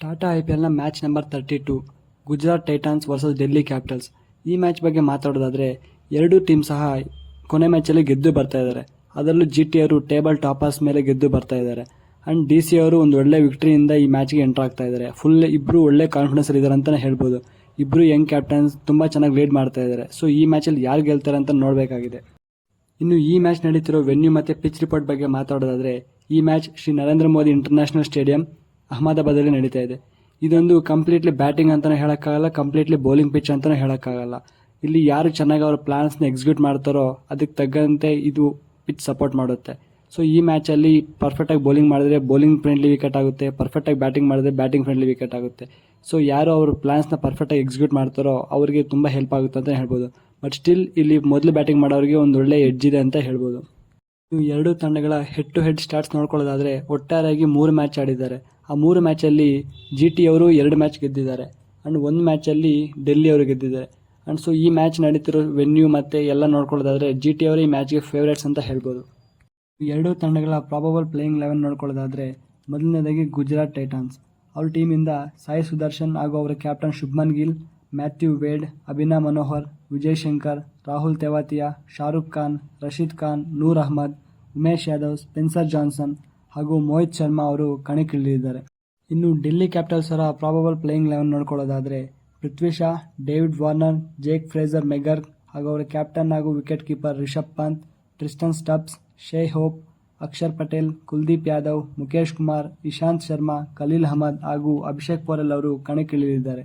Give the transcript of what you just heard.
ಟಾಟಾ IPLನ match number 32 Gujarat Titans versus Delhi Capitals. ಈ match ಬಗ್ಗೆ ಮಾತಾಡೋದಾದರೆ ಎರಡೂ ಟೀಮ್ ಸಹ ಕೊನೆ ಮ್ಯಾಚಲ್ಲಿ ಗೆದ್ದು ಬರ್ತಾ ಇದ್ದಾರೆ. ಅದರಲ್ಲೂ GT ಅವರು ಟೇಬಲ್ ಟಾಪರ್ಸ್ ಮೇಲೆ ಗೆದ್ದು ಬರ್ತಾ ಇದ್ದಾರೆ. ಆ್ಯಂಡ್ DC ಅವರು ಒಂದು ಒಳ್ಳೆ ವಿಕ್ಟ್ರಿಯಿಂದ ಈ ಮ್ಯಾಚ್ಗೆ ಎಂಟರ್ ಆಗ್ತಾ ಇದ್ದಾರೆ. ಫುಲ್ ಇಬ್ಬರು ಒಳ್ಳೆ ಕಾನ್ಫಿಡೆನ್ಸ್ ಇದ್ದಾರೆ ಅಂತಲೇ ಹೇಳ್ಬೋದು. ಇಬ್ಬರು ಯಂಗ್ ಕ್ಯಾಪ್ಟನ್ಸ್ ತುಂಬ ಚೆನ್ನಾಗಿ ಲೀಡ್ ಮಾಡ್ತಾ ಇದ್ದಾರೆ. ಸೊ ಈ ಮ್ಯಾಚಲ್ಲಿ ಯಾರು ಗೆಲ್ತಾರೆ ಅಂತ ನೋಡಬೇಕಾಗಿದೆ. ಇನ್ನು ಈ ಮ್ಯಾಚ್ ನಡೀತಿರೋ ವೆನ್ಯೂ ಮತ್ತು ಪಿಚ್ ರಿಪೋರ್ಟ್ ಬಗ್ಗೆ ಮಾತಾಡೋದಾದರೆ ಈ match Shri Narendra Modi International Stadium ಅಹಮದಾಬಾದಲ್ಲಿ ನಡೀತಾ ಇದೆ. ಇದೊಂದು ಕಂಪ್ಲೀಟ್ಲಿ ಬ್ಯಾಟಿಂಗ್ ಅಂತಲೇ ಹೇಳೋಕ್ಕಾಗಲ್ಲ, ಕಂಪ್ಲೀಟ್ಲಿ ಬೌಲಿಂಗ್ ಪಿಚ್ ಅಂತಲೇ ಹೇಳೋಕ್ಕಾಗಲ್ಲ. ಇಲ್ಲಿ ಯಾರು ಚೆನ್ನಾಗಿ ಅವ್ರ ಪ್ಲಾನ್ಸ್ನ ಎಕ್ಸಿಕ್ಯೂಟ್ ಮಾಡ್ತಾರೋ ಅದಕ್ಕೆ ತగ్గಂತೆ ಇದು ಪಿಚ್ ಸಪೋರ್ಟ್ ಮಾಡುತ್ತೆ. ಸೊ ಈ ಮ್ಯಾಚಲ್ಲಿ ಪರ್ಫೆಕ್ಟಾಗಿ ಬೌಲಿಂಗ್ ಮಾಡಿದ್ರೆ ಬೌಲಿಂಗ್ ಫ್ರೆಂಡ್ಲಿ ವಿಕೆಟ್ ಆಗುತ್ತೆ, ಪರ್ಫೆಕ್ಟಾಗಿ ಬ್ಯಾಟಿಂಗ್ ಮಾಡಿದ್ರೆ ಬ್ಯಾಟಿಂಗ್ ಫ್ರೆಂಡ್ಲಿ ವಿಕೆಟ್ ಆಗುತ್ತೆ. ಸೊ ಯಾರು ಅವ್ರ ಪ್ಲಾನ್ಸ್ನ ಪರ್ಫೆಕ್ಟಾಗಿ ಎಕ್ಸಿಕ್ಯೂಟ್ ಮಾಡ್ತಾರೋ ಅವರಿಗೆ ತುಂಬ ಹೆಲ್ಪ್ ಆಗುತ್ತೆ ಅಂತ ಹೇಳ್ಬೋದು. ಬಟ್ ಸ್ಟಿಲ್ ಇಲ್ಲಿ ಮೊದಲು ಬ್ಯಾಟಿಂಗ್ ಮಾಡೋರಿಗೆ ಒಂದು ಒಳ್ಳೆ ಎಡ್ಜ್ ಇದೆ ಅಂತ ಹೇಳ್ಬೋದು. ನೀವು ಎರಡೂ ತಂಡಗಳ ಹೆಡ್ ಟು ಹೆಡ್ ಸ್ಟಾಟ್ಸ್ ನೋಡ್ಕೊಳ್ಳೋದಾದರೆ ಒಟ್ಟಾರೆಯಾಗಿ 3 ಮ್ಯಾಚ್ ಆಡಿದ್ದಾರೆ. ಆ 3 ಮ್ಯಾಚಲ್ಲಿ GT ಅವರು 2 ಮ್ಯಾಚ್ ಗೆದ್ದಿದ್ದಾರೆ ಆ್ಯಂಡ್ 1 ಮ್ಯಾಚಲ್ಲಿ ಡೆಲ್ಲಿ ಅವರು ಗೆದ್ದಿದ್ದಾರೆ. ಆ್ಯಂಡ್ ಸೊ ಈ ಮ್ಯಾಚ್ ನಡೀತಿರೋ ವೆನ್ಯೂ ಮತ್ತು ಎಲ್ಲ ನೋಡ್ಕೊಳ್ಳೋದಾದರೆ GT ಅವರು ಈ ಮ್ಯಾಚ್ಗೆ ಫೇವ್ರೇಟ್ಸ್ ಅಂತ ಹೇಳ್ಬೋದು. ಎರಡೂ ತಂಡಗಳ ಪ್ರಾಬಬಲ್ ಪ್ಲೇಯಿಂಗ್ 11 ನೋಡ್ಕೊಳ್ಳೋದಾದರೆ ಮೊದಲನೇದಾಗಿ ಗುಜರಾತ್ ಟೈಟಾನ್ಸ್. ಅವ್ರ ಟೀಮಿಂದ ಸಾಯಿ ಸುದರ್ಶನ್ ಹಾಗೂ ಅವರ captain Shubman Gill, Matthew Wade, Abhinav Manohar, Vijay Shankar, Rahul Tewatia, Shahrukh Khan, Rashid Khan, Noor Ahmad, Umesh Yadav, Spencer Johnson ಹಾಗೂ ಮೋಹಿತ್ ಶರ್ಮಾ ಅವರು ಕಣಕ್ಕಿಳಿದಿದ್ದಾರೆ. ಇನ್ನು ಡೆಲ್ಲಿ ಕ್ಯಾಪಿಟಲ್ಸ್ ಅವರ ಪ್ರಾಬಬಲ್ ಪ್ಲೇಯಿಂಗ್ 11 ನೋಡ್ಕೊಳ್ಳೋದಾದರೆ Prithvi Shaw, David Warner, Jake Fraser McGurk ಹಾಗೂ ಅವರ ಕ್ಯಾಪ್ಟನ್ ಹಾಗೂ wicket keeper Rishabh Pant, Tristan Stubbs, Shai Hope, Axar Patel, Kuldeep Yadav, Mukesh Kumar, Ishant Sharma, Khaleel Ahmed ಹಾಗೂ ಅಭಿಷೇಕ್ ಪೋರೆಲ್ ಅವರು ಕಣಕ್ಕಿಳಿದಿದ್ದಾರೆ.